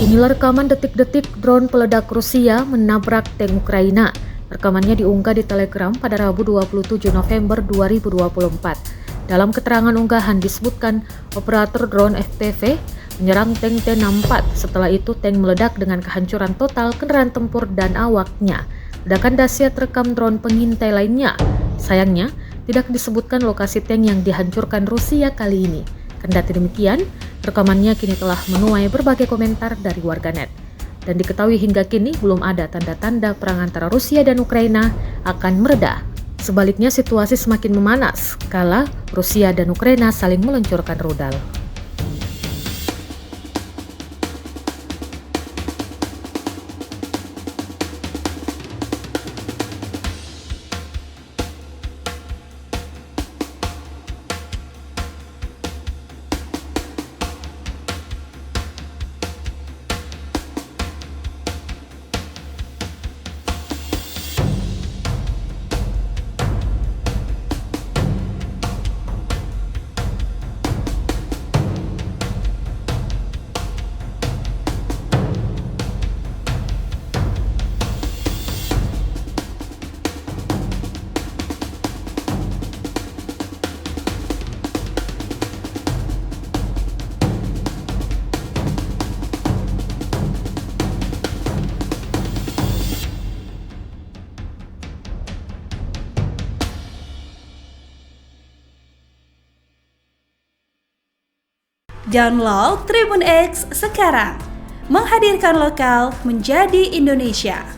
Inilah rekaman detik-detik drone peledak Rusia menabrak tank Ukraina. Rekamannya diunggah di Telegram pada Rabu 27 November 2024. Dalam keterangan unggahan disebutkan operator drone FPV menyerang tank T-64. Setelah itu tank meledak dengan kehancuran total kendaraan tempur dan awaknya. Ledakan dahsyat rekam drone pengintai lainnya. Sayangnya, tidak disebutkan lokasi tank yang dihancurkan Rusia kali ini. Kendati demikian, rekamannya kini telah menuai berbagai komentar dari warganet. Dan diketahui hingga kini belum ada tanda-tanda perang antara Rusia dan Ukraina akan mereda. Sebaliknya situasi semakin memanas kala Rusia dan Ukraina saling meluncurkan rudal. Download Tribun X sekarang, menghadirkan lokal menjadi Indonesia.